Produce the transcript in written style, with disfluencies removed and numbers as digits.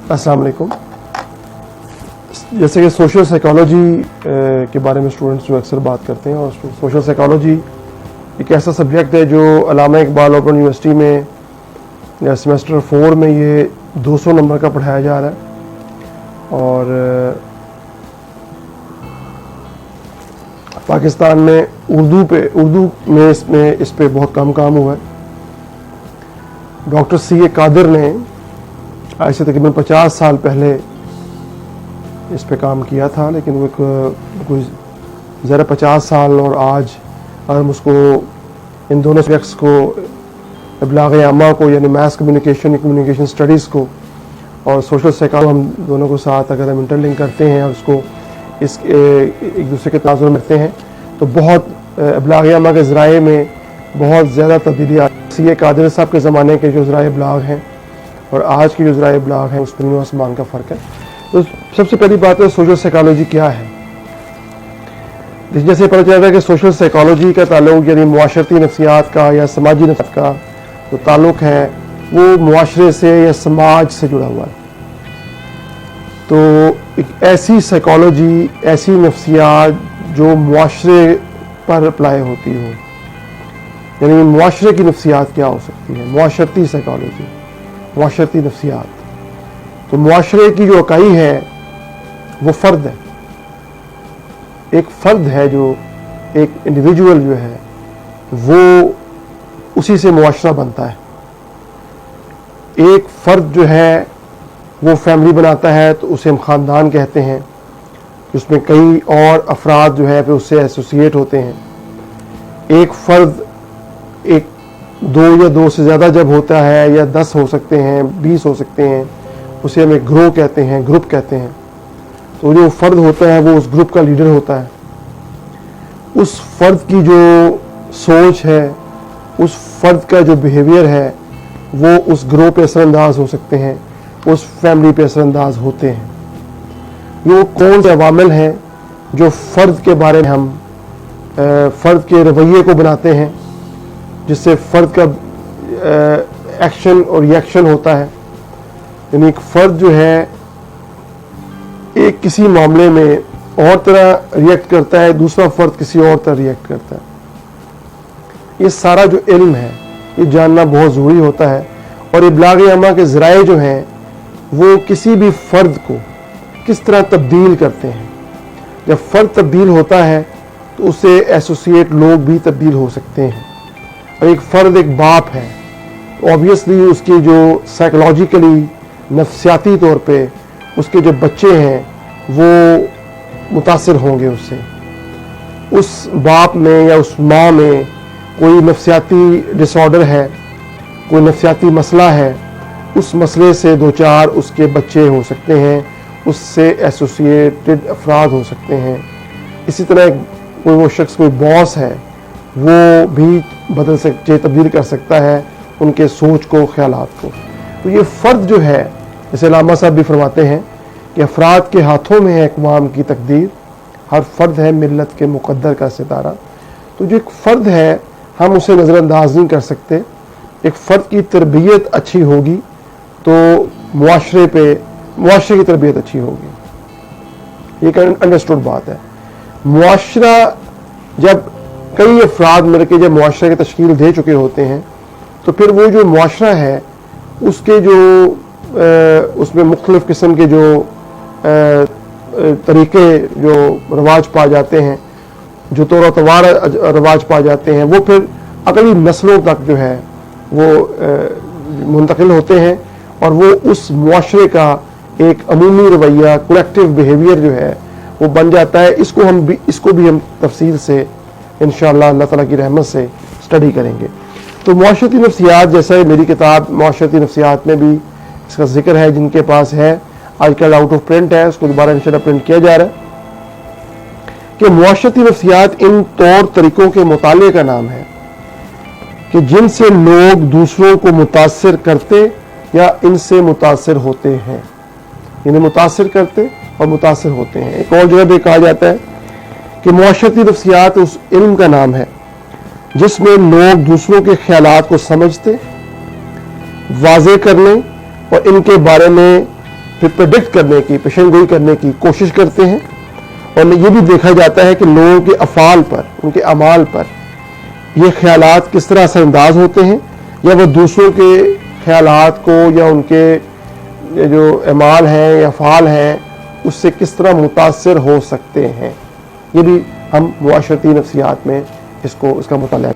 अस्सलाम वालेकुम। जैसे कि सोशल साइकोलॉजी के बारे में स्टूडेंट्स जो अक्सर बात करते हैं, और सोशल साइकोलॉजी एक ऐसा सब्जेक्ट है जो अल्लामा इकबाल ओपन यूनिवर्सिटी में या सेमेस्टर 4 में ये 200 नंबर का पढ़ाया जा रहा है। और पाकिस्तान में उर्दू में इस पे बहुत कम काम हुआ है। Doctor C.A. कादिर ने आज से तकरीबन 50 साल पहले इस पे काम किया था, लेकिन वो कोई ज़रा 50 साल और आज अगर हम उसको इन दोनों सब्जेक्ट्स को इब्लाग़ आमा को यानी मास कम्युनिकेशन स्टडीज़ को और सोशल साइकोलॉजी हम दोनों को साथ अगर हम इंटरलिंक करते हैं और उसको इस एक दूसरे के तनाज़ुर में रखते हैं तो बहुत इब्लाग़ आमा के ज़राए में बहुत ज़्यादा तब्दीली आ C.A. कादिर साहब के ज़माने के जो ज़राए इब्लाग़ हैं और आज के जो ज़राए इब्लाग़ हैं उसमें ज़मीन आसमान का फ़र्क है। तो सबसे पहली बात है सोशल साइकोलॉजी क्या है। जैसे पता चलता है कि सोशल साइकोलॉजी का ताल्लुक यानी मुआशरती नफ्सियात का या समाजी नफ्सियात का जो ताल्लुक है वो मुआशरे से या समाज से जुड़ा हुआ है। तो एक ऐसी साइकोलॉजी, ऐसी नफ्सियात जो मुआशरे पर अप्लाई होती हो, यानी मुआशरे की नफ्सियात क्या हो सकती है, मुआशरती साइकोलॉजी, मुआशरती नफ्सियात। तो मुआशरे की जो इकाई है वो फ़र्द है, एक फ़र्द है, जो एक इंडिविजुअल जो है वो उसी से मुआशरा बनता है। एक फ़र्द जो है वो फैमिली बनाता है तो उसे हम ख़ानदान कहते हैं, उसमें कई और अफराद जो है फिर उससे एसोसिएट होते हैं। एक फ़र्द एक 2 या 2 से ज़्यादा जब होता है या 10 हो सकते हैं, 20 हो सकते हैं, उसे हम एक ग्रोह कहते हैं, ग्रुप कहते हैं। तो जो फ़र्द होता है वो उस ग्रुप का लीडर होता है। उस फ़र्द की जो सोच है, उस फ़र्द का जो बिहेवियर है वो उस ग्रोह पे असरअंदाज हो सकते हैं, उस फैमिली पे असरअंदाज होते हैं। ये कौन से अवामिल हैं जो फ़र्द के बारे में हम फ़र्द के रवैये को बनाते हैं, जिससे फ़र्द का एक्शन और रिएक्शन होता है। यानी एक फ़र्द जो है एक किसी मामले में और तरह रिएक्ट करता है, दूसरा फ़र्द किसी और तरह रिएक्ट करता है। ये सारा जो इल्म है ये जानना बहुत ज़रूरी होता है। और इब्लाग़ आमा के ज़राए जो हैं वो किसी भी फ़र्द को किस तरह तब्दील करते हैं। जब फ़र्द तब्दील होता है तो उससे एसोसिएट लोग भी तब्दील हो सकते हैं। और एक फ़र्द एक बाप है, ऑब्वियसली उसकी जो साइकोलॉजिकली नफ्सियाती तौर पे उसके जो बच्चे हैं वो मुतासिर होंगे उससे। उस बाप में या उस माँ में कोई नफ्सियाती डिसऑर्डर है, कोई नफ्सियाती मसला है, उस मसले से 2-4 उसके बच्चे हो सकते हैं, उससे एसोसिएटेड अफराद हो सकते हैं। इसी तरह कोई वो शख्स, कोई बॉस है, वो भी तब्दील कर सकता है उनके सोच को, ख्यालात को। तो ये फ़र्द जो है, जैसे अल्लामा साहब भी फरमाते हैं कि अफराद के हाथों में है अक़वाम की तकदीर, हर फ़र्द है मिल्लत के मुक़द्दर का सितारा। तो जो एक फ़र्द है हम उसे नज़रअंदाज नहीं कर सकते। एक फ़र्द की तरबियत अच्छी होगी तो मुआशरे की तरबियत अच्छी होगी। ये एक अंडरस्टूड बात है। मुआशरा जब कई अफराद मिलकर जब मुआशरे की तश्कील दे चुके होते हैं तो फिर वो जो मुआशरा है उसके जो उसमें मुख्तलिफ़ किस्म के जो तरीके जो रवाज पा जाते हैं, जो तौर तवार रवाज पा जाते हैं, वो फिर अगली नस्लों तक जो है वो मुंतकिल होते हैं और वो उस मुआशरे का एक अमूमी रवैया, कलेक्टिव बिहेवियर जो है वो बन जाता है। इसको भी हम तफसील से इंशाअल्लाह अल्लाह ताला की रहमत से स्टडी करेंगे। तो मुआशरती नफ्सियात, जैसा मेरी किताब मुआशरती नफ्सियात में भी इसका जिक्र है, जिनके पास है आजकल आउट ऑफ प्रिंट है, उसको दोबारा इंशाअल्लाह प्रिंट किया जा रहा है, कि मुआशरती नफ्सियात इन तौर तरीक़ों के मुताले का नाम है कि जिनसे लोग दूसरों को मुतासिर करते या इनसे मुतासिर होते हैं। इन्हें मुतासिर करते और मुतासिर होते हैं। एक और जगह भी कहा जाता है कि मुआशरती नफ्सियात उस इल्म का नाम है जिसमें लोग दूसरों के ख्यालात को समझते, वाज़े करने और इनके बारे में پھر پریڈکٹ کرنے کی، پیشن گوئی کرنے کی کوشش کرتے ہیں، اور یہ بھی دیکھا جاتا ہے کہ لوگوں کے افعال پر، ان کے اعمال پر یہ خیالات کس طرح اثر انداز ہوتے ہیں، یا وہ دوسروں کے خیالات کو یا ان کے جو اعمال ہیں یا افعال ہیں اس سے کس طرح متاثر ہو سکتے ہیں۔ یہ بھی ہم معاشرتی نفسیات میں اس کا مطالعہ